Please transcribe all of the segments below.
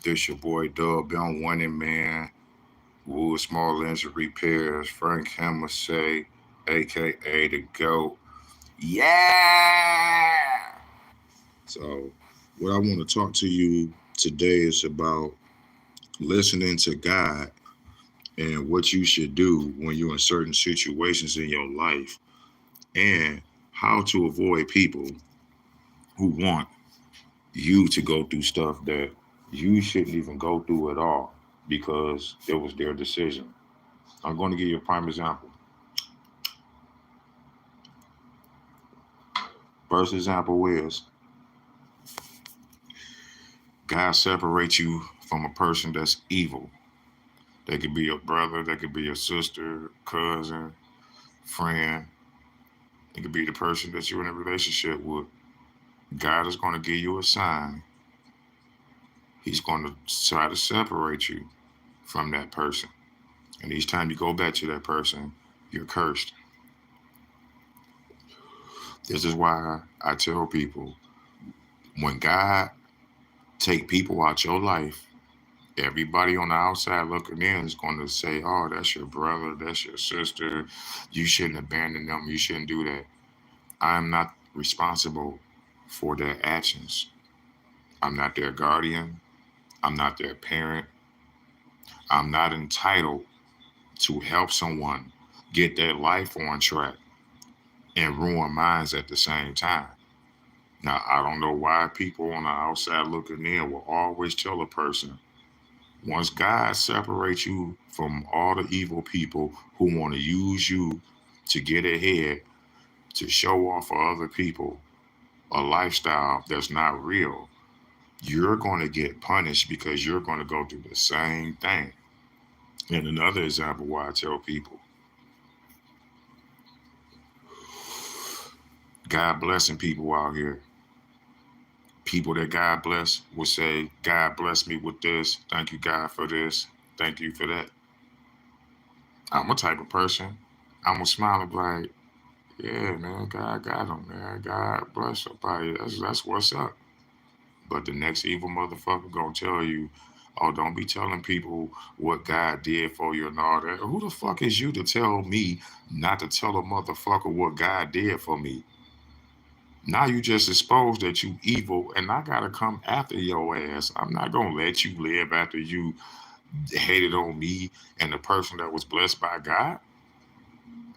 This your boy Dub, Young Winning Man, Wood Small Engine Repairs, Frank Hamassay, aka the GOAT. Yeah! So, what I want to talk to you today is about listening to God and what you should do when you're in certain situations in your life and how to avoid people who want you to go through stuff that you shouldn't even go through at all because it was their decision. I'm going to give you a prime example. First example is God separates you from a person that's evil. They could be your brother, they could be your sister, cousin, friend. It could be the person that you're in a relationship with. God is going to give you a sign. He's going to try to separate you from that person. And each time you go back to that person, you're cursed. This is why I tell people when God take people out your life, everybody on the outside looking in is going to say, "Oh, that's your brother, that's your sister. You shouldn't abandon them. You shouldn't do that." I'm not responsible for their actions. I'm not their guardian. I'm not their parent. I'm not entitled to help someone get their life on track and ruin minds at the same time. Now, I don't know why people on the outside looking in will always tell a person, once God separates you from all the evil people who want to use you to get ahead, to show off for other people a lifestyle that's not real, you're going to get punished because you're going to go through the same thing. And another example why I tell people, God blessing people out here. People that God bless will say, God bless me with this. Thank you, God, for this. Thank you for that. I'm a type of person. I'm gonna smile and be like, yeah, man, God got him, man. God bless somebody. That's what's up. But the next evil motherfucker gonna tell you, oh, don't be telling people what God did for you and all that. Who the fuck is you to tell me not to tell a motherfucker what God did for me? Now you just exposed that you evil, and I gotta come after your ass. I'm not gonna let you live after you hated on me and the person that was blessed by God.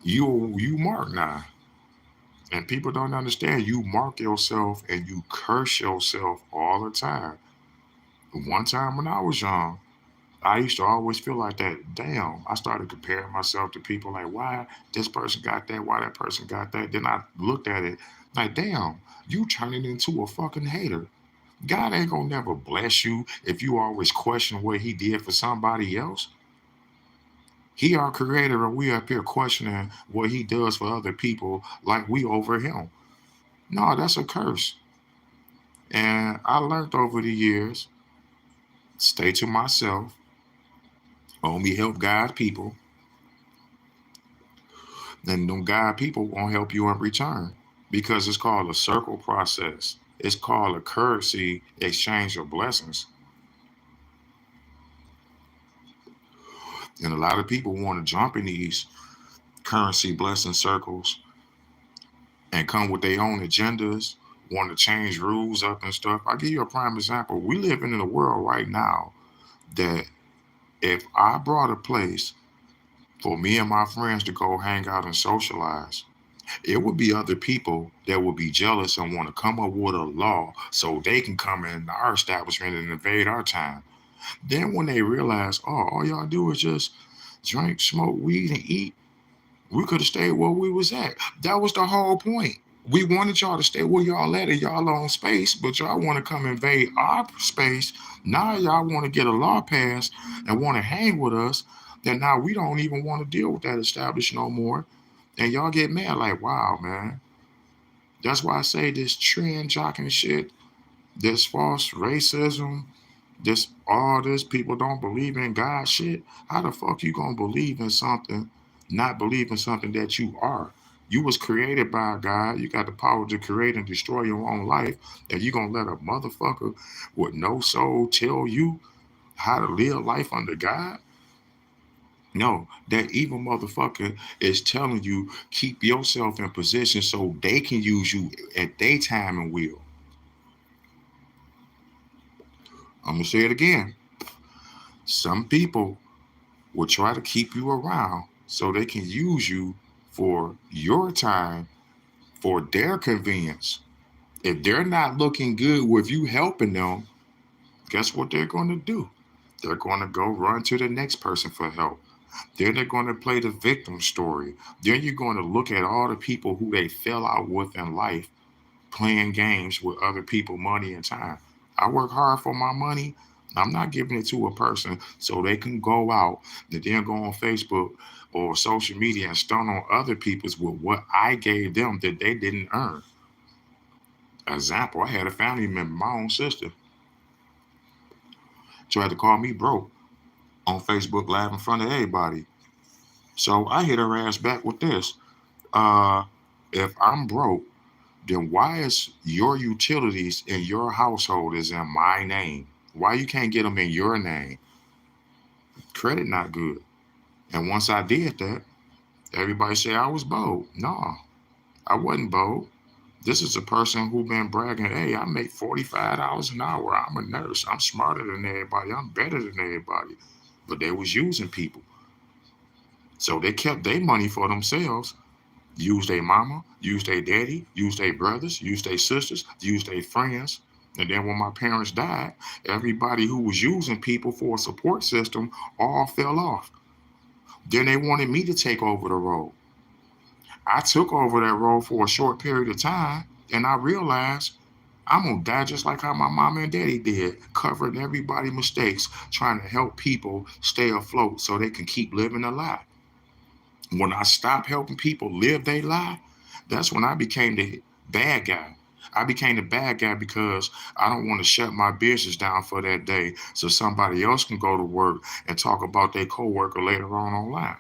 You mark now. And people don't understand. You mark yourself and you curse yourself all the time. One time when I was young, I used to always feel like that. Damn, I started comparing myself to people like, why this person got that, why that person got that. Then I looked at it like, damn, you turning into a fucking hater. God ain't gonna never bless you if you always question what he did for somebody else. He our creator and we up here questioning what he does for other people like we over him. No, that's a curse. And I learned over the years, stay to myself, only help God's people, and them God people won't help you in return because it's called a circle process. It's called a currency exchange of blessings. And a lot of people want to jump in these currency blessing circles and come with their own agendas, want to change rules up and stuff. I'll give you a prime example. We live in a world right now that if I brought a place for me and my friends to go hang out and socialize, it would be other people that would be jealous and want to come up with a law so they can come in our establishment and invade our time. Then when they realize, oh, all y'all do is just drink, smoke weed, and eat, we could have stayed where we was at. That was the whole point. We wanted y'all to stay where y'all at in y'all own space, but y'all want to come invade our space. Now y'all want to get a law passed and want to hang with us. Then now we don't even want to deal with that establishment no more. And y'all get mad like, wow, man. That's why I say this trend jocking shit, this false racism, this all this people don't believe in God shit. How the fuck you gonna believe in something, not believe in something that you are? You was created by God. You got the power to create and destroy your own life. And you gonna let a motherfucker with no soul tell you? how to live life under God? No, that evil motherfucker is telling you keep yourself in position so they can use you at their time and will. I'm gonna say it again. Some people will try to keep you around so they can use you for your time, for their convenience. If they're not looking good with you helping them, guess what they're going to do? They're going to go run to the next person for help. Then they're going to play the victim story. Then you're going to look at all the people who they fell out with in life playing games with other people, money and time. I work hard for my money. I'm not giving it to a person so they can go out and then go on Facebook or social media and stun on other people's with what I gave them that they didn't earn. Example, I had a family member, my own sister, tried to call me broke on Facebook Live in front of everybody. So I hit her ass back with this. Uh, if I'm broke, then why is your utilities in your household is in my name? Why you can't get them in your name? Credit not good. And once I did that, everybody say I was bold. No, I wasn't bold. This is a person who been bragging, hey, I make $45 an hour. I'm a nurse. I'm smarter than everybody. I'm better than everybody. But they was using people. So they kept their money for themselves. Use their mama, use their daddy, use their brothers, use their sisters, use their friends. And then when my parents died, everybody who was using people for a support system all fell off. Then they wanted me to take over the role. I took over that role for a short period of time, and I realized I'm gonna die just like how my mama and daddy did, covering everybody's mistakes, trying to help people stay afloat so they can keep living a lie. When I stopped helping people live their lie, that's when I became the bad guy. I became the bad guy because I don't want to shut my business down for that day so somebody else can go to work and talk about their coworker later on online.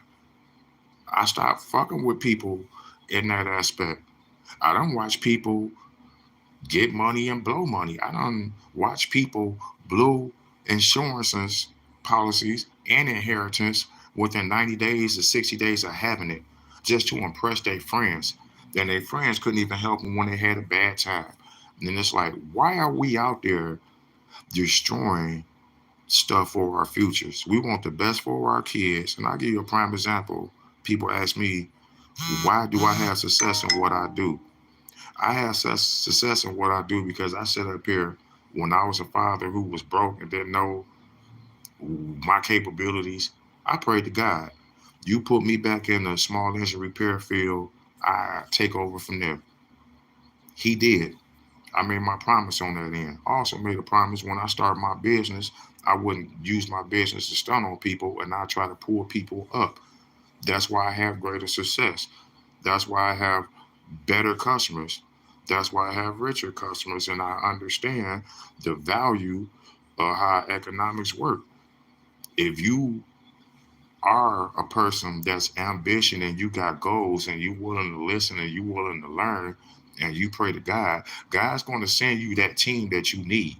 I stopped fucking with people in that aspect. I don't watch people get money and blow money. I don't watch people blow insurances policies and inheritance within 90 days or 60 days of having it just to impress their friends. Then their friends couldn't even help them when they had a bad time. And then it's like, why are we out there destroying stuff for our futures? We want the best for our kids. And I'll give you a prime example. People ask me, why do I have success in what I do? I have success in what I do because I sit up here when I was a father who was broke and didn't know my capabilities. I prayed to God. You put me back in the small engine repair field, I take over from there. He did. I made my promise on that end. I also made a promise when I started my business, I wouldn't use my business to stun on people and I try to pull people up. That's why I have greater success. That's why I have better customers. That's why I have richer customers, and I understand the value of how economics work. If you are a person that's ambition and you got goals and you willing to listen and you willing to learn and you pray to God, God's going to send you that team that you need.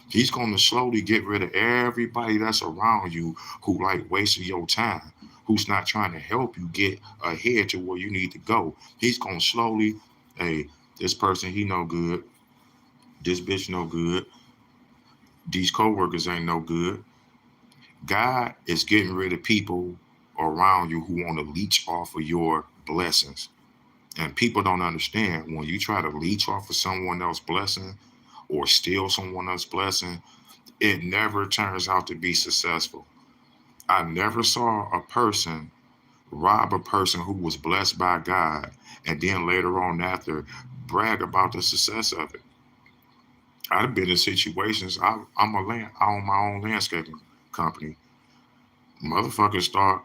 He's going to slowly get rid of everybody that's around you who like wasting your time, who's not trying to help you get ahead to where you need to go. He's going to slowly, hey, this person, he no good. This bitch no good. These coworkers ain't no good. God is getting rid of people around you who want to leech off of your blessings. And people don't understand when you try to leech off of someone else's blessing or steal someone else's blessing, it never turns out to be successful. I never saw a person rob a person who was blessed by God and then later on after brag about the success of it. I've been in situations. I own my own landscaping company. Motherfuckers thought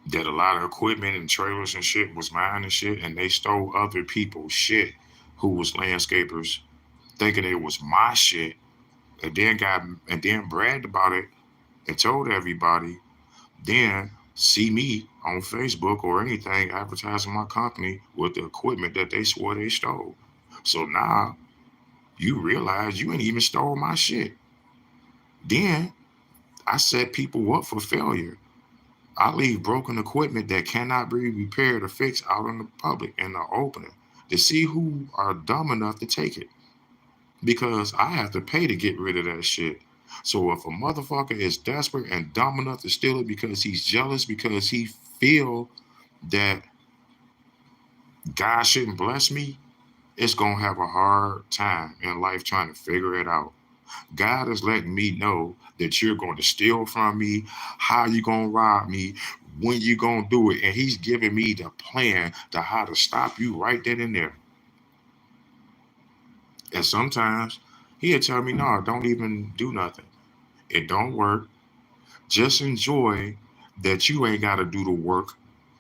that a lot of equipment and trailers and shit was mine and shit, and they stole other people's shit who was landscapers, thinking it was my shit, and then bragged about it and told everybody. Then see me on Facebook or anything advertising my company with the equipment that they swore they stole. So now you realize you ain't even stole my shit. Then I set people up for failure. I leave broken equipment that cannot be repaired or fixed out in the public, in the open, to see who are dumb enough to take it. Because I have to pay to get rid of that shit. So if a motherfucker is desperate and dumb enough to steal it because he's jealous, because he feel that God shouldn't bless me, it's gonna have a hard time in life trying to figure it out. God is letting me know that you're going to steal from me, how you gonna rob me, when you gonna do it, and He's giving me the plan to how to stop you right then and there. And sometimes He'll tell me, no, don't even do nothing. It don't work. Just enjoy that you ain't got to do the work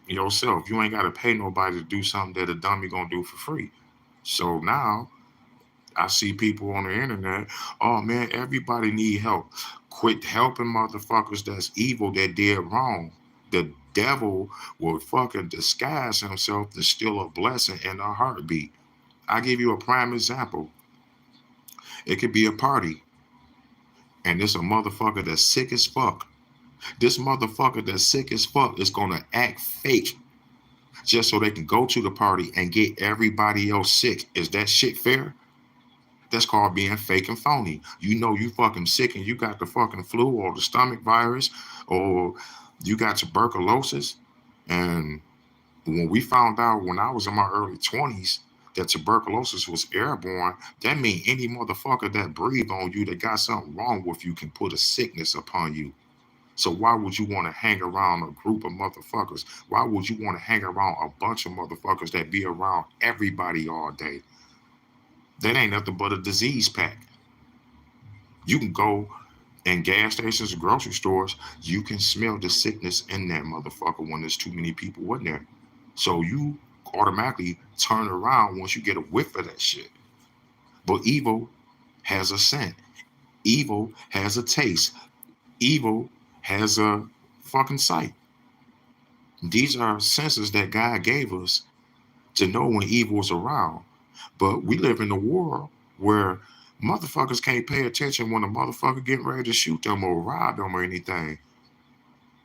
yourself. You ain't got to pay nobody to do something that a dummy gonna do for free. So now I see people on the internet, oh man, everybody need help. Quit helping motherfuckers that's evil, that did wrong. The devil will fucking disguise himself to steal a blessing in a heartbeat. I give you a prime example. It could be a party, and it's a motherfucker that's sick as fuck. This motherfucker that's sick as fuck is gonna act fake just so they can go to the party and get everybody else sick. Is that shit fair? That's called being fake and phony. You know you fucking sick and you got the fucking flu or the stomach virus or you got tuberculosis. And when we found out when I was in my early 20s that tuberculosis was airborne, that means any motherfucker that breathe on you that got something wrong with you can put a sickness upon you. So why would you want to hang around a group of motherfuckers? Why would you want to hang around a bunch of motherfuckers that be around everybody all day? That ain't nothing but a disease pack. You can go in gas stations, grocery stores, you can smell the sickness in that motherfucker when there's too many people in there. So you automatically turn around once you get a whiff of that shit. But evil has a scent. Evil has a taste. Evil has a fucking sight. These are senses that God gave us to know when evil is around. But we live in a world where motherfuckers can't pay attention when a motherfucker getting ready to shoot them or rob them or anything.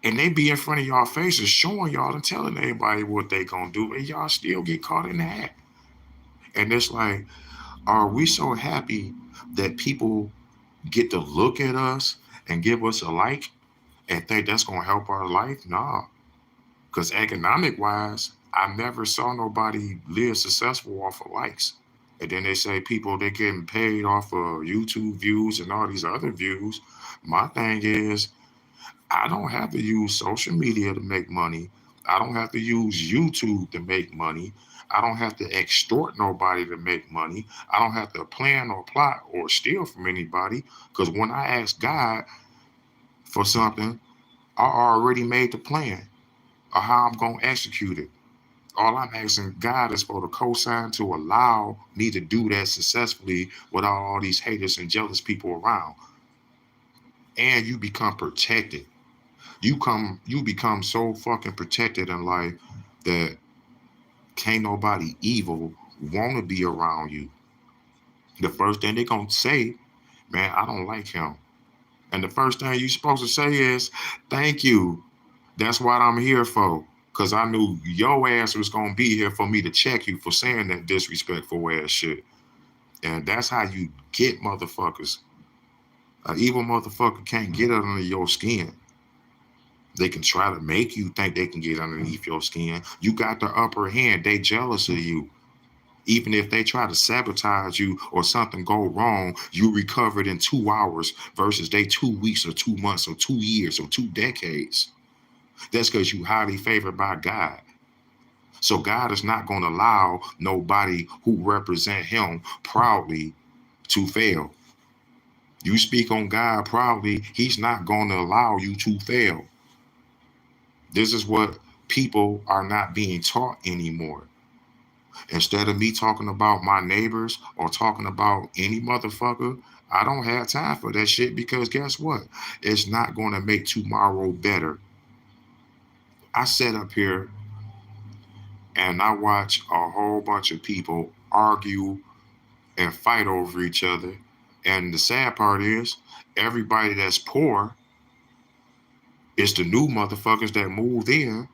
And they be in front of y'all faces showing y'all and telling everybody what they gonna do, and y'all still get caught in the act. And it's like, are we so happy that people get to look at us and give us a like and think that's gonna help our life? Nah. Because economic wise, I never saw nobody live successful off of likes. And then they say people they getting paid off of YouTube views and all these other views. My thing is, I don't have to use social media to make money. I don't have to use YouTube to make money. I don't have to extort nobody to make money. I don't have to plan or plot or steal from anybody. Because when I ask God for something, I already made the plan of how I'm going to execute it. All I'm asking God is for the cosign to allow me to do that successfully without all these haters and jealous people around. And you become protected. You become so fucking protected in life that can't nobody evil wanna be around you. The first thing they gonna say, man, I don't like him. And the first thing you supposed to say is, thank you. That's what I'm here for. Cause I knew your ass was gonna be here for me to check you for saying that disrespectful ass shit. And that's how you get motherfuckers. An evil motherfucker can't get under your skin. They can try to make you think they can get underneath your skin. You got the upper hand. They jealous of you. Even if they try to sabotage you or something go wrong, you recovered in 2 hours versus they 2 weeks or 2 months or 2 years or 2 decades. That's because you highly favored by God. So God is not going to allow nobody who represent him proudly to fail. You speak on God proudly, he's not going to allow you to fail. This is what people are not being taught anymore. Instead of me talking about my neighbors or talking about any motherfucker, I don't have time for that shit because guess what? It's not going to make tomorrow better. I sit up here and I watch a whole bunch of people argue and fight over each other. And the sad part is, everybody that's poor It's the new motherfuckers that moved in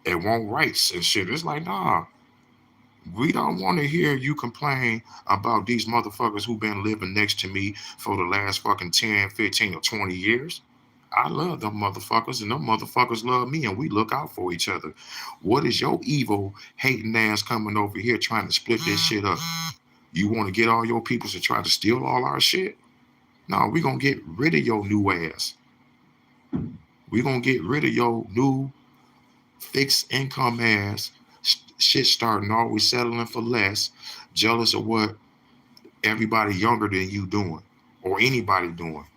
and want rights and shit. It's like, nah, we don't want to hear you complain about these motherfuckers who've been living next to me for the last fucking 10, 15, or 20 years. I love them motherfuckers, and them motherfuckers love me, and we look out for each other. What is your evil, hating ass coming over here trying to split this shit up? You want to get all your people to try to steal all our shit? No, we going to get rid of your new ass. We going to get rid of your new fixed income ass, shit starting always settling for less, jealous of what everybody younger than you doing or anybody doing.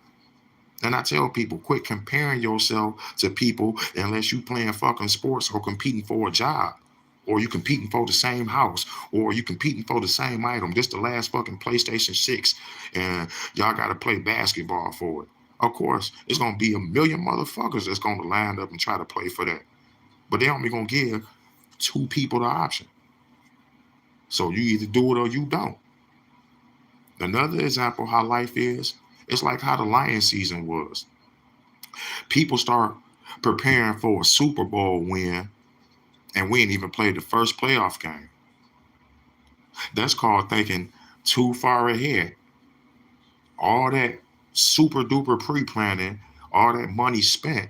And I tell people, quit comparing yourself to people unless you playing fucking sports or competing for a job, or you competing for the same house, or you competing for the same item. This the last fucking PlayStation 6, and y'all got to play basketball for it. Of course, it's going to be a million motherfuckers that's going to line up and try to play for that. But they only going to give 2 people the option. So you either do it or you don't. Another example how life is, it's like how the Lion season was. People start preparing for a Super Bowl win, and we ain't even played the first playoff game. That's called thinking too far ahead. All that super duper pre-planning, all that money spent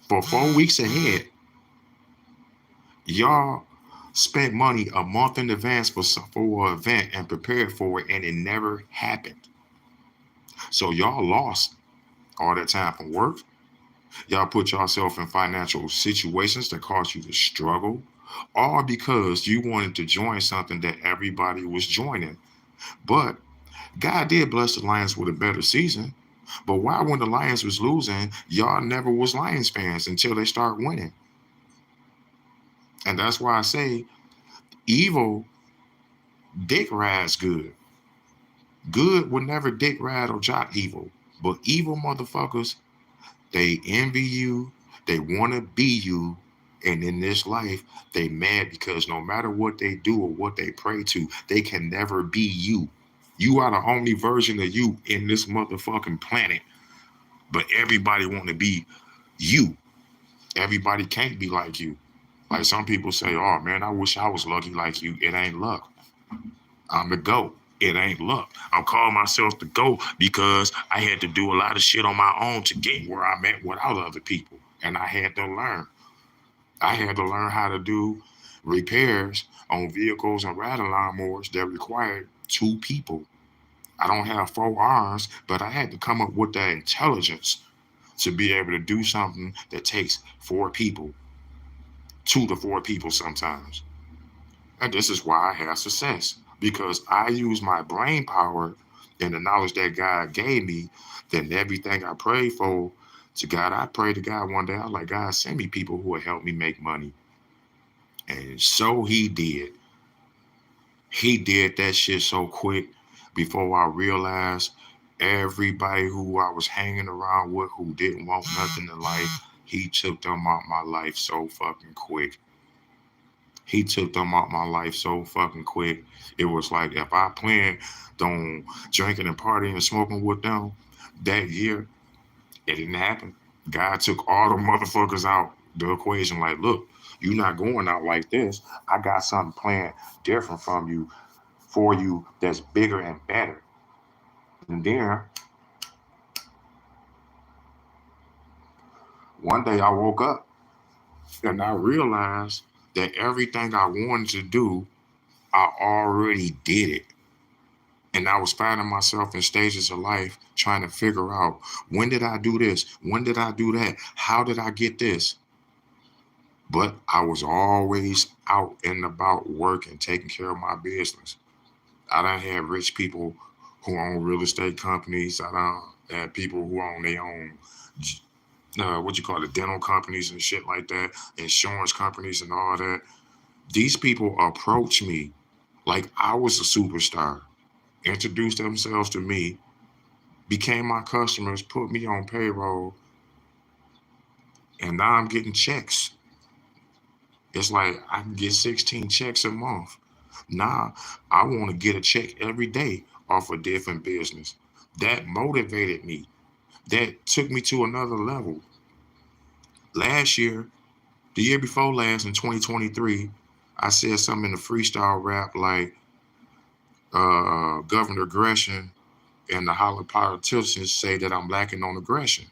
for 4 weeks ahead. Y'all spent money a month in advance for an event and prepared for it, and it never happened. So y'all lost all that time from work. Y'all put yourself in financial situations that caused you to struggle, all because you wanted to join something that everybody was joining. But God did bless the Lions with a better season. But why, when the Lions was losing, y'all never was Lions fans until they start winning? And that's why I say evil dick rides good. Good would never dick ride or jock evil. But evil motherfuckers, they envy you, they want to be you, and in this life, they mad because no matter what they do or what they pray to, they can never be you. You are the only version of you in this motherfucking planet, but everybody want to be you. Everybody can't be like you. Like some people say, oh man, I wish I was lucky like you. It ain't luck. I'm the GOAT. It ain't luck. I'm calling myself the GOAT because I had to do a lot of shit on my own to get where I'm at without other people. And I had to learn. I had to learn how to do repairs on vehicles and riding lawnmowers that required 2 people. I don't have 4 arms, but I had to come up with the intelligence to be able to do something that takes 4 people, 2 to 4 people sometimes. And this is why I have success, because I use my brain power and the knowledge that God gave me. Then everything I prayed for to God, I prayed to God one day. I was like, God, send me people who will help me make money. And so he did. He did that shit so quick before I realized everybody who I was hanging around with who didn't want nothing in life, he took them out my life so fucking quick. He took them out my life so fucking quick. It was like if I planned on drinking and partying and smoking with them that year, it didn't happen. God took all the motherfuckers out the equation. Like, look, you're not going out like this. I got something planned different from you for you that's bigger and better. And then one day I woke up and I realized that everything I wanted to do, I already did it. And I was finding myself in stages of life trying to figure out, when did I do this? When did I do that? How did I get this? But I was always out and about working, taking care of my business. I done had rich people who own real estate companies. I done had people who own their own, what you call it, dental companies and shit like that, insurance companies and all that. These people approach me like I was a superstar, introduced themselves to me, became my customers, put me on payroll, and now I'm getting checks. It's like I can get 16 checks a month. Now I want to get a check every day off a different business. That motivated me that took me to another level. Last year, the year before last, in 2023, I said something in the freestyle rap like Governor Gresham and the Holland politicians say that I'm lacking on aggression.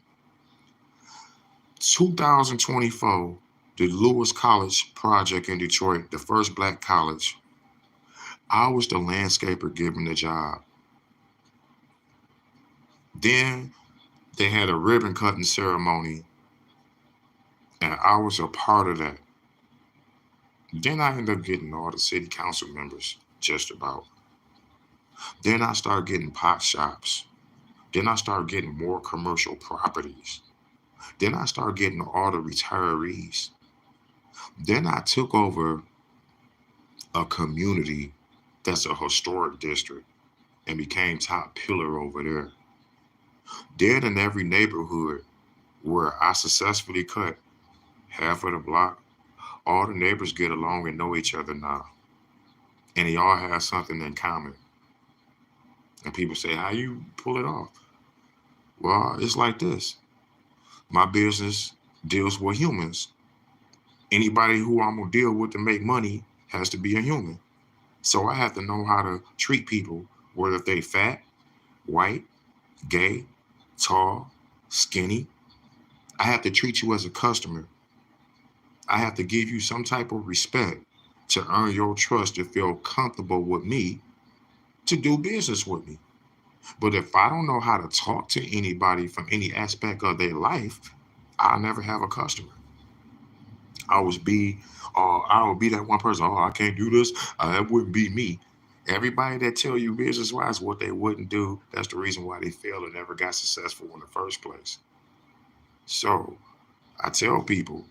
2024, the Lewis College project in Detroit, the first black college, I was the landscaper given the job. Then they had a ribbon cutting ceremony, and I was a part of that. Then I ended up getting all the city council members, just about. Then I started getting pot shops. Then I started getting more commercial properties. Then I started getting all the retirees. Then I took over a community that's a historic district and became top pillar over there. Then in every neighborhood where I successfully cut half of the block, all the neighbors get along and know each other now. And they all have something in common. And people say, how you pull it off? Well, it's like this. My business deals with humans. Anybody who I'm gonna deal with to make money has to be a human. So I have to know how to treat people, whether they fat, white, gay, tall, skinny. I have to treat you as a customer. I have to give you some type of respect to earn your trust to feel comfortable with me to do business with me. But if I don't know how to talk to anybody from any aspect of their life, I'll never have a customer. I always be, I would be that one person. Oh, I can't do this. That wouldn't be me. Everybody that tell you business wise what they wouldn't do, that's the reason why they failed and never got successful in the first place. So I tell people,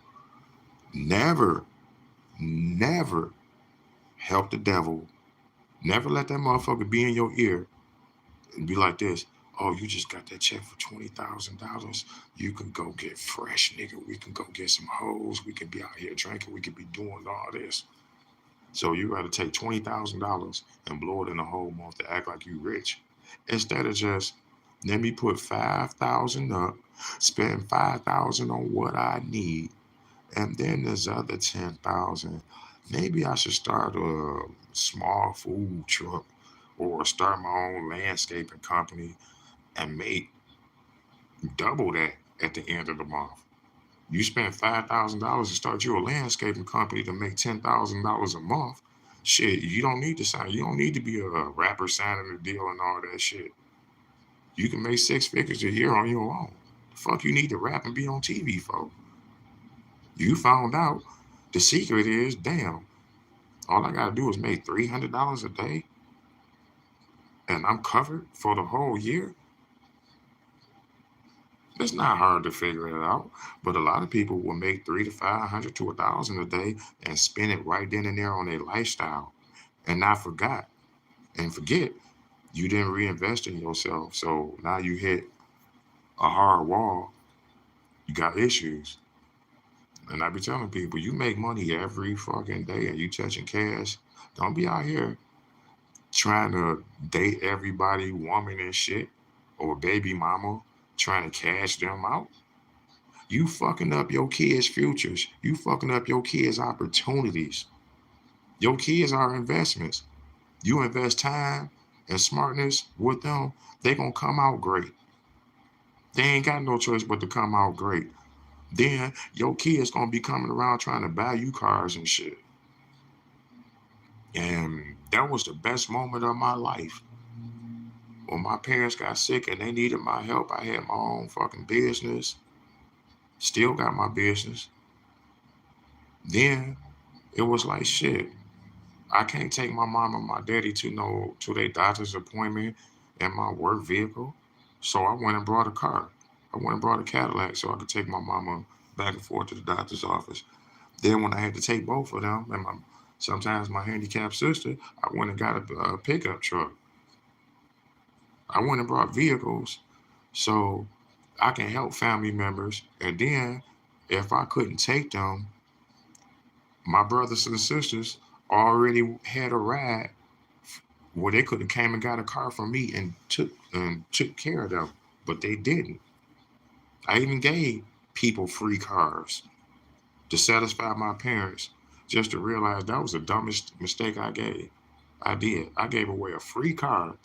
never, never help the devil. Never let that motherfucker be in your ear and be like this. Oh, you just got that check for $20,000. You can go get fresh, nigga. We can go get some hoes. We can be out here drinking. We can be doing all this. So you got to take $20,000 and blow it in a whole month to act like you rich, instead of just let me put 5,000 up, spend 5,000 on what I need, and then there's other 10,000. Maybe I should start a small food truck or start my own landscaping company and make double that at the end of the month. You spend $5,000 to start you a landscaping company to make $10,000 a month. Shit, you don't need to sign. You don't need to be a rapper signing a deal and all that shit. You can make six figures a year on your own. The fuck you need to rap and be on TV for? You found out the secret is, damn, all I gotta do is make $300 a day and I'm covered for the whole year. It's not hard to figure it out, but a lot of people will make 300 to 500 to 1,000 a day and spend it right then and there on their lifestyle, and not forget you didn't reinvest in yourself. So now you hit a hard wall. You got issues, and I be telling people, you make money every fucking day, and you touching cash. Don't be out here trying to date everybody, woman and shit, or baby mama, trying to cash them out. You fucking up your kids' futures. You fucking up your kids' opportunities. Your kids are investments. You invest time and smartness with them, they gonna come out great. They ain't got no choice but to come out great. Then your kids gonna be coming around trying to buy you cars and shit. And that was the best moment of my life. When my parents got sick and they needed my help, I had my own fucking business. Still got my business. Then it was like shit. I can't take my mom and my daddy to their doctor's appointment in my work vehicle. So I went and brought a car. I went and brought a Cadillac so I could take my mama back and forth to the doctor's office. Then when I had to take both of them and sometimes my handicapped sister, I went and got a pickup truck. I went and brought vehicles so I can help family members. And then if I couldn't take them, my brothers and sisters already had a ride where they could have came and got a car from me and took care of them, but they didn't. I even gave people free cars to satisfy my parents just to realize that was the dumbest mistake I gave. I did. I gave away a free car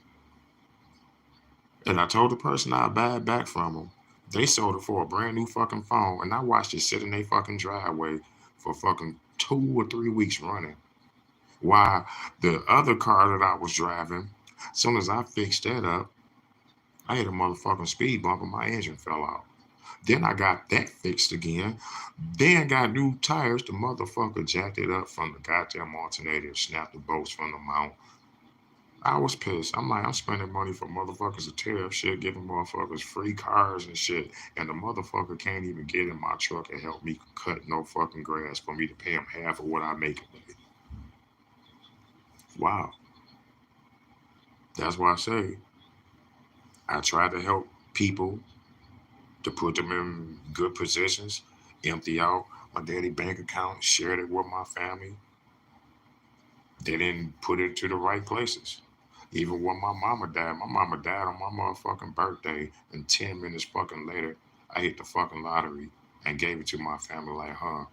and I told the person I'd buy it back from them. They sold it for a brand new fucking phone and I watched it sit in their fucking driveway for fucking 2 or 3 weeks running. While the other car that I was driving, as soon as I fixed that up, I hit a motherfucking speed bump and my engine fell out. Then I got that fixed again. Then got new tires. The motherfucker jacked it up from the goddamn alternator and snapped the bolts from the mount. I was pissed. I'm like, I'm spending money for motherfuckers to tear up shit, giving motherfuckers free cars and shit. And the motherfucker can't even get in my truck and help me cut no fucking grass for me to pay him half of what I make a day. Wow. That's why I say I try to help people to put them in good positions, empty out my daily bank account, share it with my family. They didn't put it to the right places. Even when my mama died on my motherfucking birthday, and 10 minutes fucking later, I hit the fucking lottery and gave it to my family like, huh,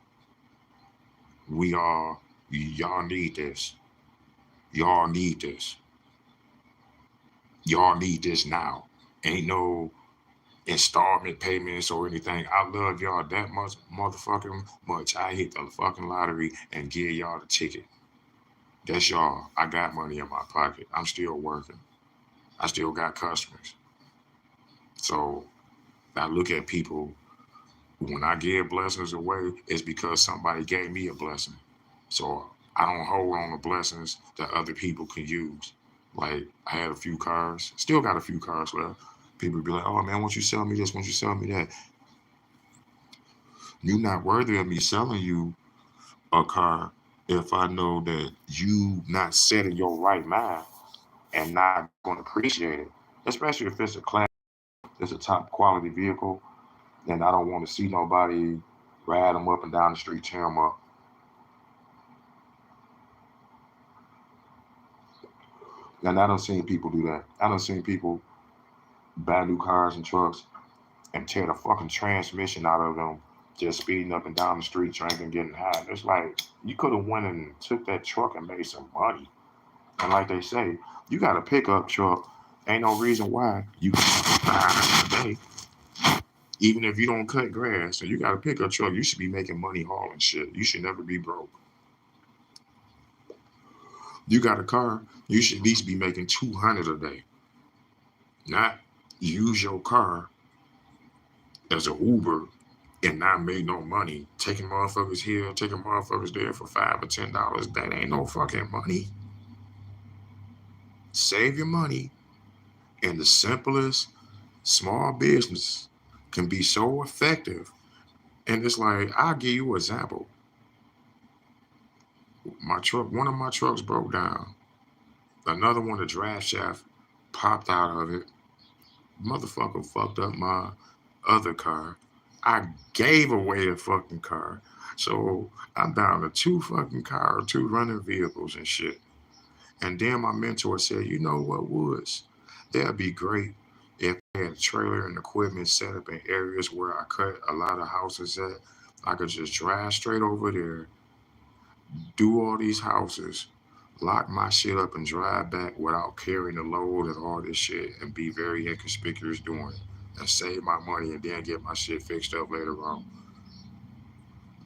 we all, y'all need this. Y'all need this. Y'all need this now. Ain't no installment payments or anything. I love y'all that much, motherfucking much. I hit the fucking lottery and give y'all the ticket. That's y'all. I got money in my pocket. I'm still working. I still got customers. So I look at people when I give blessings away, it's because somebody gave me a blessing. So I don't hold on to blessings that other people can use. Like I had a few cars, still got a few cars left. People be like, "Oh man, won't you sell me this? Won't you sell me that?" You're not worthy of me selling you a car if I know that you not set in your right mind and not going to appreciate it. Especially if it's a class, it's a top quality vehicle, and I don't want to see nobody ride them up and down the street, tear them up. And I don't seen people do that. I don't seen people buy new cars and trucks and tear the fucking transmission out of them, just speeding up and down the street, drinking, getting high. It's like you could have went and took that truck and made some money. And like they say, you got a pickup truck. Ain't no reason why you can 500 a day, even if you don't cut grass. And you got a pickup truck, you should be making money hauling shit. You should never be broke. You got a car, you should at least be making 200 a day. Not use your car as an Uber and not make no money. Taking motherfuckers here, taking motherfuckers there for $5 or $10. That ain't no fucking money. Save your money. And the simplest small business can be so effective. And it's like, I'll give you an example. My truck, one of my trucks broke down. Another one, the draft shaft popped out of it. Motherfucker fucked up my other car. I gave away a fucking car. So I'm down to two fucking cars, two running vehicles and shit. And then my mentor said, you know what, Woods? That'd be great if I had a trailer and equipment set up in areas where I cut a lot of houses at. I could just drive straight over there, do all these houses, lock my shit up and drive back without carrying the load and all this shit and be very inconspicuous doing it and save my money and then get my shit fixed up later on.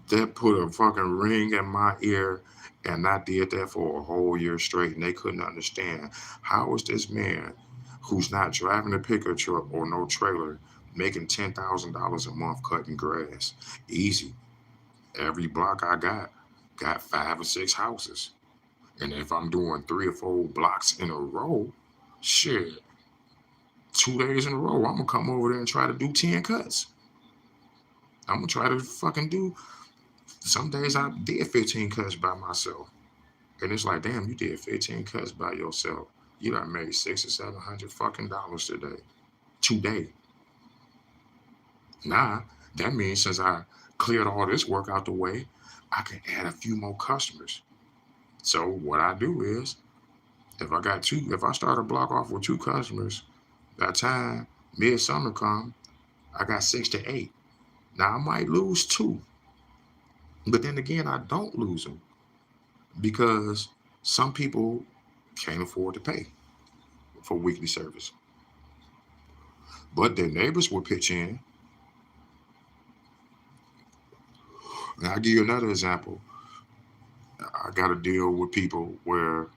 That put a fucking ring in my ear and I did that for a whole year straight and they couldn't understand how is this man who's not driving a pickup truck or no trailer making $10,000 a month cutting grass. Easy. Every block I got 5 or 6 houses. And if I'm doing 3 or 4 blocks in a row, shit, 2 days in a row, I'm gonna come over there and try to do 10 cuts. I'm gonna try to fucking do. Some days I did 15 cuts by myself, and it's like, damn, you did 15 cuts by yourself. You done made 600 or 700 fucking dollars today. Nah, that means since I cleared all this work out the way, I can add a few more customers. So what I do is, if I start a block off with 2 customers, by the time midsummer come, I got 6 to 8. Now I might lose 2, but then again, I don't lose them because some people can't afford to pay for weekly service. But their neighbors will pitch in. And I'll give you another example. I got to deal with people where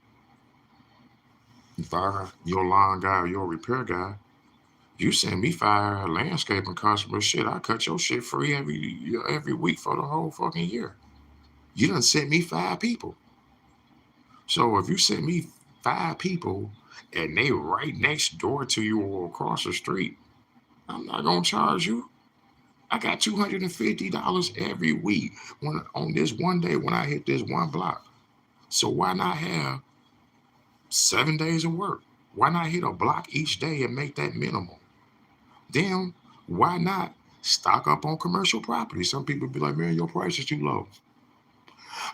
if your lawn guy or your repair guy, you send me 5 landscaping customers, shit, I cut your shit free every week for the whole fucking year. You done sent me 5 people. So if you send me 5 people and they right next door to you or across the street, I'm not gonna charge you. I got $250 every week on this one day when I hit this one block. So why not have 7 days of work? Why not hit a block each day and make that minimum? Then why not stock up on commercial property? Some people be like, man, your price is too low.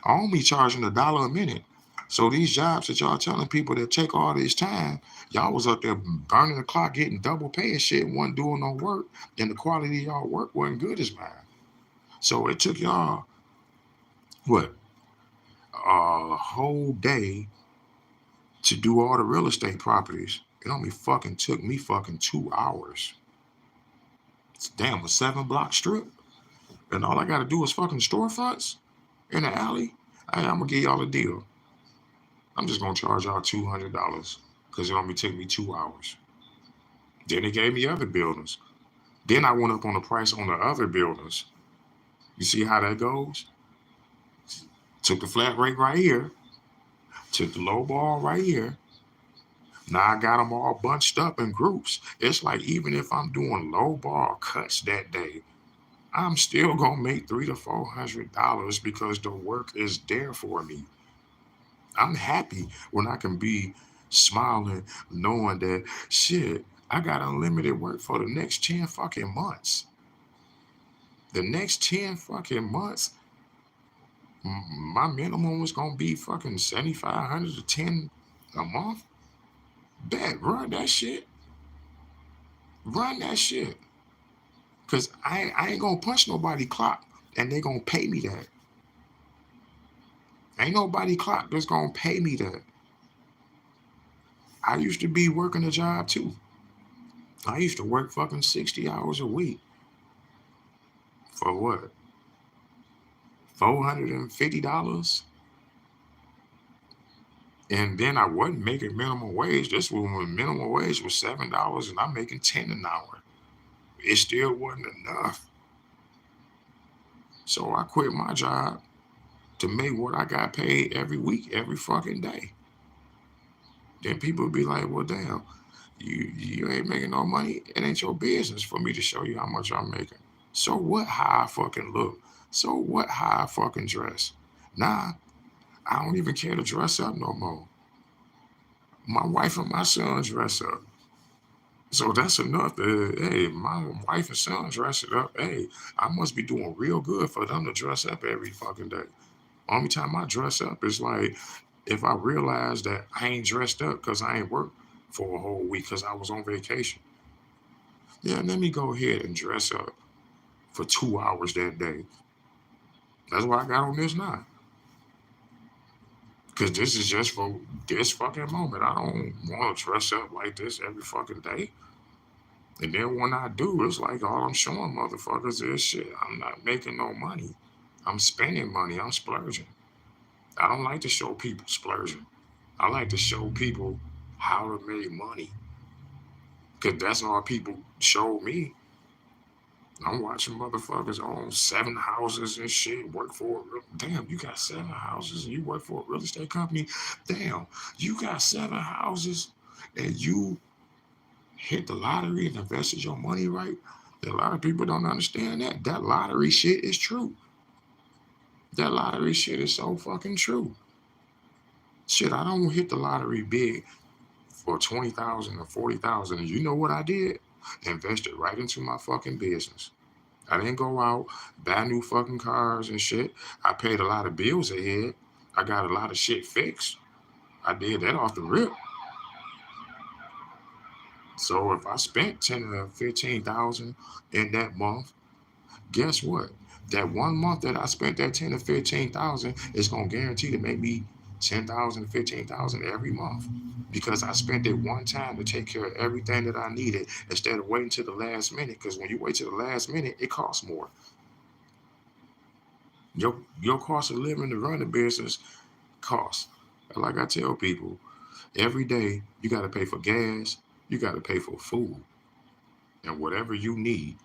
I only charging $1 a minute. So these jobs that y'all telling people that take all this time, y'all was up there burning the clock, getting double pay and shit, wasn't doing no work, and the quality of y'all work wasn't good as mine. So it took y'all what, a whole day to do all the real estate properties. It only fucking took me fucking 2 hours. It's damn a 7 block strip, and all I gotta do is fucking storefronts in the alley. Hey, I'm gonna give y'all a deal. I'm just gonna charge y'all $200 because it only took me 2 hours. Then they gave me other buildings. Then I went up on the price on the other buildings. You see how that goes? Took the flat rate right here, took the low ball right here. Now I got them all bunched up in groups. It's like even if I'm doing low ball cuts that day, I'm still gonna make $300 to $400 because the work is there for me. I'm happy when I can be smiling, knowing that shit, I got unlimited work for the next 10 fucking months. The next 10 fucking months, my minimum was gonna be fucking 7,500 to 10 a month. Bet, run that shit. Run that shit. Cause I ain't gonna punch nobody clock and they gonna pay me that. Ain't nobody clock that's gonna pay me that. I used to be working a job too. I used to work fucking 60 hours a week. For what? $450? And then I wasn't making minimum wage. This was when minimum wage was $7 and I'm making 10 an hour. It still wasn't enough. So I quit my job to make what I got paid every week, every fucking day. Then people be like, well, damn, you ain't making no money. It ain't your business for me to show you how much I'm making. So what how I fucking look? So what how I fucking dress? Nah, I don't even care to dress up no more. My wife and my son dress up. So that's enough to, hey, my wife and son dress it up. Hey, I must be doing real good for them to dress up every fucking day. Only time I dress up is like if I realize that I ain't dressed up because I ain't worked for a whole week because I was on vacation. Yeah, let me go ahead and dress up for 2 hours that day. That's why I got on this now. Because this is just for this fucking moment. I don't want to dress up like this every fucking day. And then when I do, it's like all I'm showing motherfuckers is shit. I'm not making no money. I'm spending money. I'm splurging. I don't like to show people splurging. I like to show people how to make money. Because that's all people show me. I'm watching motherfuckers own 7 houses and shit, work for damn, you got 7 houses and you work for a real estate company. Damn, you got 7 houses and you hit the lottery and invested your money right. A lot of people don't understand that. That lottery shit is true. That lottery shit is so fucking true. Shit, I don't hit the lottery big for 20,000 or 40,000. And you know what I did? Invested right into my fucking business. I didn't go out, buy new fucking cars and shit. I paid a lot of bills ahead. I got a lot of shit fixed. I did that off the rip. So if I spent 10 or 15,000 in that month, guess what? That 1 month that I spent that 10 or 15,000 is gonna guarantee to make me 10,000 15,000 every month. Because I spent it one time to take care of everything that I needed instead of waiting to the last minute. Because when you wait to the last minute, it costs more. Your cost of living to run the business costs. Like I tell people, every day you got to pay for gas, you got to pay for food, and whatever you need.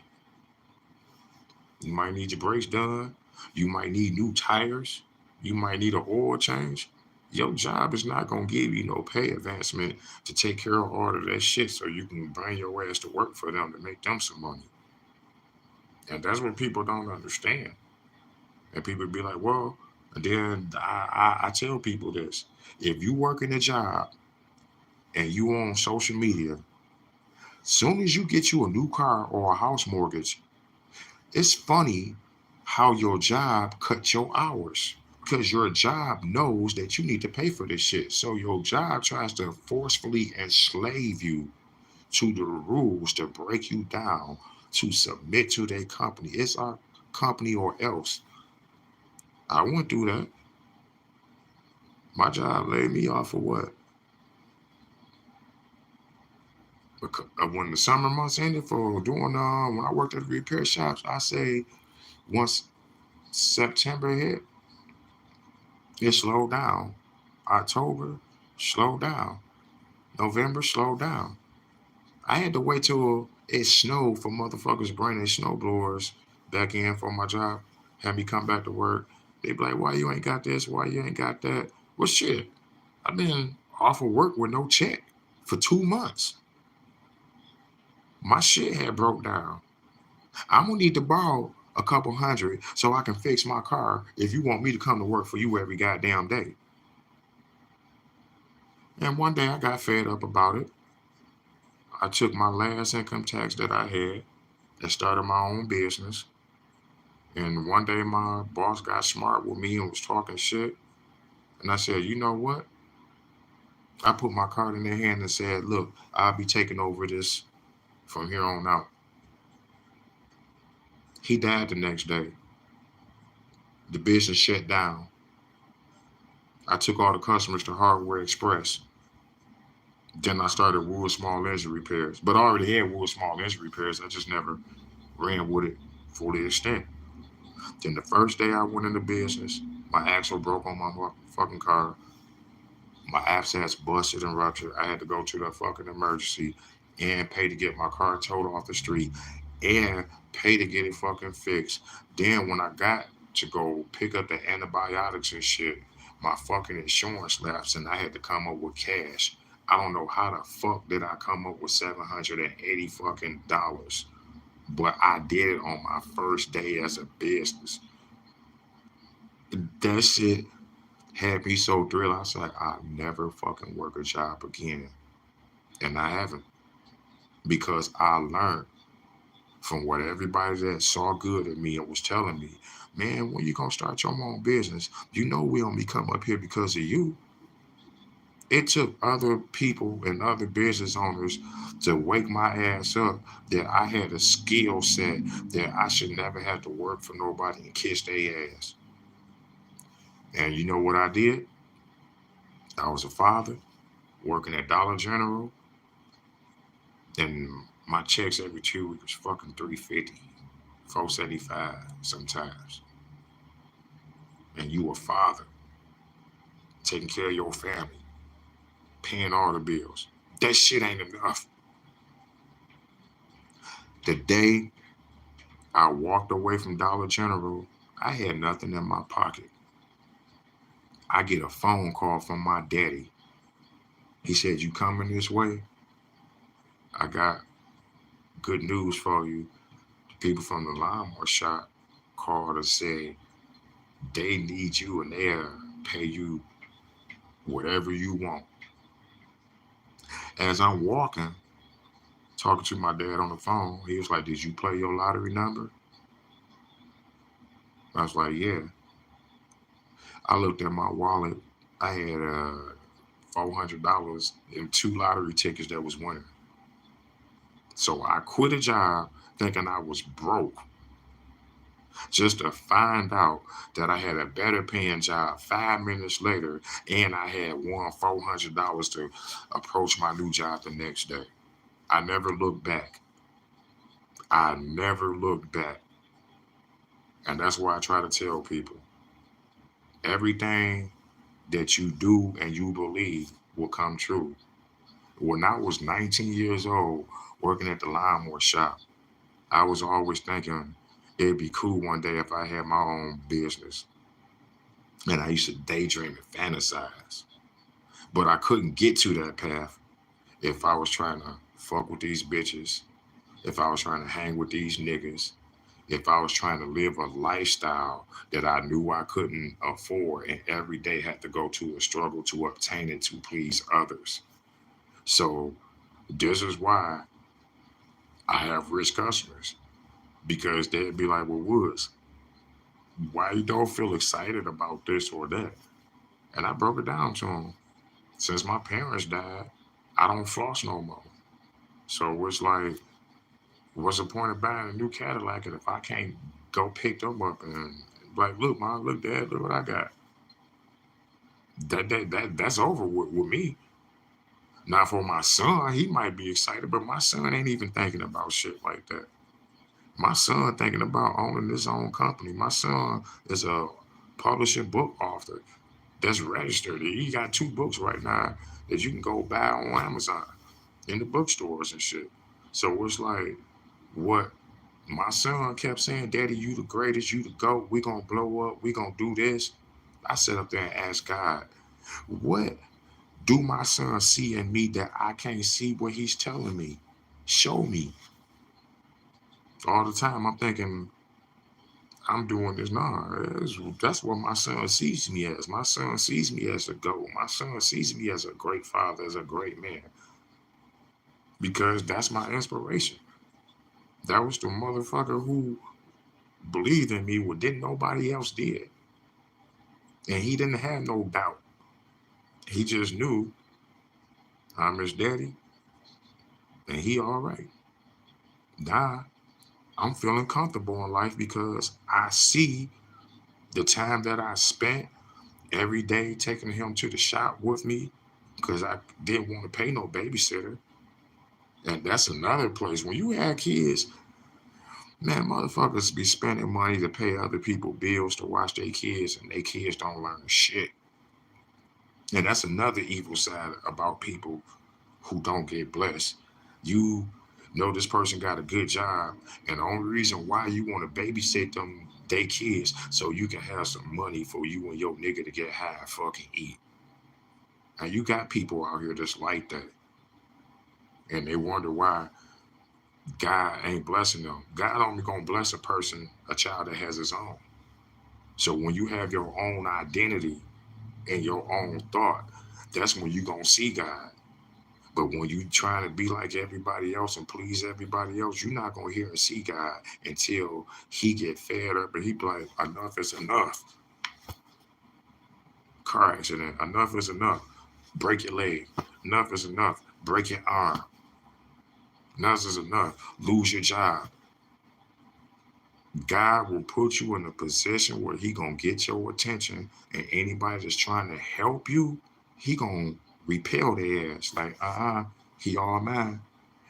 You might need your brakes done. You might need new tires. You might need an oil change. Your job is not gonna give you no pay advancement to take care of all of that shit so you can bring your ass to work for them to make them some money. And that's what people don't understand. And people be like, well, and then I tell people this. If you work in a job and you on social media, soon as you get you a new car or a house mortgage, it's funny how your job cut your hours because your job knows that you need to pay for this shit. So your job tries to forcefully enslave you to the rules to break you down to submit to their company. It's our company or else. I wouldn't do that. My job laid me off for what? When the summer months ended for doing when I worked at the repair shops, I say once September hit, it slowed down. October, slowed down. November, slowed down. I had to wait till it snowed for motherfuckers to bring their snow blowers back in for my job, have me come back to work. They be like, why you ain't got this? Why you ain't got that? Well, shit, I've been off of work with no check for 2 months. My shit had broke down. I'm gonna need to borrow a couple hundred so I can fix my car if you want me to come to work for you every goddamn day. And one day I got fed up about it. I took my last income tax that I had and started my own business. And one day my boss got smart with me and was talking shit. And I said, you know what? I put my card in their hand and said, look, I'll be taking over this from here on out. He died the next day. The business shut down. I took all the customers to Hardware Express. Then I started Wood Small Engine Repairs. But I already had Wood Small Engine Repairs. I just never ran with it for the extent. Then the first day I went into business, my axle broke on my fucking car. My abscess busted and ruptured. I had to go to the fucking emergency and pay to get my car towed off the street and pay to get it fucking fixed. Then when I got to go pick up the antibiotics and shit, my fucking insurance lapsed and I had to come up with cash. I don't know how the fuck did I come up with $780 fucking dollars, but I did it on my first day as a business. That shit had me so thrilled. I was like, I'll never fucking work a job again. And I haven't because I learned from what everybody that saw good in me and was telling me, man, when you gonna start your own business, you know we only come up here because of you. It took other people and other business owners to wake my ass up that I had a skill set that I should never have to work for nobody and kiss their ass. And you know what I did? I was a father working at Dollar General, and my checks every 2 weeks was fucking 350, 475 sometimes. And you a father, taking care of your family, paying all the bills. That shit ain't enough. The day I walked away from Dollar General, I had nothing in my pocket. I get a phone call from my daddy. He said, you coming this way? I got good news for you. The people from the lawnmower shop called and said they need you and they'll pay you whatever you want. As I'm walking, talking to my dad on the phone, he was like, did you play your lottery number? I was like, yeah. I looked at my wallet. I had $400 in two lottery tickets that was winning. So I quit a job thinking I was broke just to find out that I had a better paying job 5 minutes later and I had won $400 to approach my new job the next day. I never looked back. I never looked back. And that's why I try to tell people everything that you do and you believe will come true. When I was 19 years old working at the lawnmower shop, I was always thinking it'd be cool one day if I had my own business. And I used to daydream and fantasize. But I couldn't get to that path if I was trying to fuck with these bitches, if I was trying to hang with these niggas, if I was trying to live a lifestyle that I knew I couldn't afford and every day had to go to a struggle to obtain it to please others. So this is why I have rich customers because they'd be like, well, Woods, why you don't feel excited about this or that? And I broke it down to them. Since my parents died, I don't floss no more. So it's like, what's the point of buying a new Cadillac if I can't go pick them up and like, look, mom, look, dad, look what I got. That's over with me. Now for my son, he might be excited, but my son ain't even thinking about shit like that. My son thinking about owning his own company. My son is a publishing book author that's registered. He got 2 books right now that you can go buy on Amazon in the bookstores and shit. So it's like what my son kept saying, Daddy, you the greatest, you the GOAT, we gonna blow up, we gonna do this. I sat up there and asked God, what do my son see in me that I can't see what he's telling me? Show me. All the time I'm thinking I'm doing this. Nah, that's what my son sees me as. My son sees me as a GOAT. My son sees me as a great father, as a great man. Because that's my inspiration. That was the motherfucker who believed in me what didn't nobody else did. And he didn't have no doubt. He just knew I'm his daddy and he all right. Nah, I'm feeling comfortable in life because I see the time that I spent every day taking him to the shop with me because I didn't want to pay no babysitter. And that's another place. When you have kids, man, motherfuckers be spending money to pay other people bills to watch their kids and their kids don't learn shit. And that's another evil side about people who don't get blessed. You know this person got a good job, and the only reason why you want to babysit them they kids so you can have some money for you and your nigga to get high and fucking eat. And you got people out here that's like that. And they wonder why God ain't blessing them. God only gonna bless a person, a child that has his own. So when you have your own identity and your own thought, that's when you gonna see God. But when you trying to be like everybody else and please everybody else, you're not gonna hear and see God until he get fed up and he be like, enough is enough. Car accident, enough is enough. Break your leg, enough is enough. Break your arm, enough is enough. Lose your job. God will put you in a position where he gonna get your attention, and anybody that's trying to help you, he gonna repel their ass. Like, he all mine.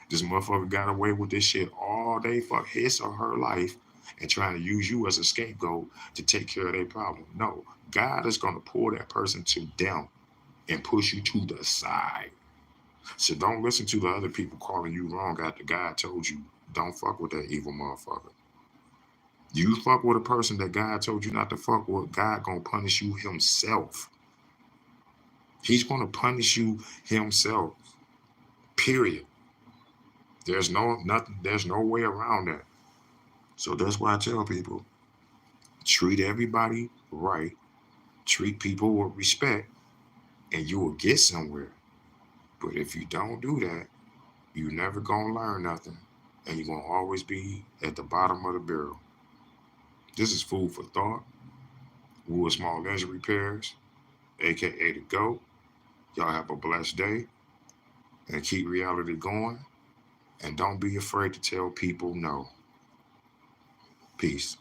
This motherfucker got away with this shit all day for his or her life and trying to use you as a scapegoat to take care of their problem. No, God is gonna pull that person to them and push you to the side. So don't listen to the other people calling you wrong after God told you don't fuck with that evil motherfucker. You fuck with a person that God told you not to fuck with, God gonna punish you himself. He's gonna punish you himself. Period. There's no way around that. So that's why I tell people, treat everybody right, treat people with respect, and you will get somewhere. But if you don't do that, you never gonna learn nothing. And you're gonna always be at the bottom of the barrel. This is food for thought. Wood Small Engine Repairs, aka the GOAT. Y'all have a blessed day and keep reality going. And don't be afraid to tell people no. Peace.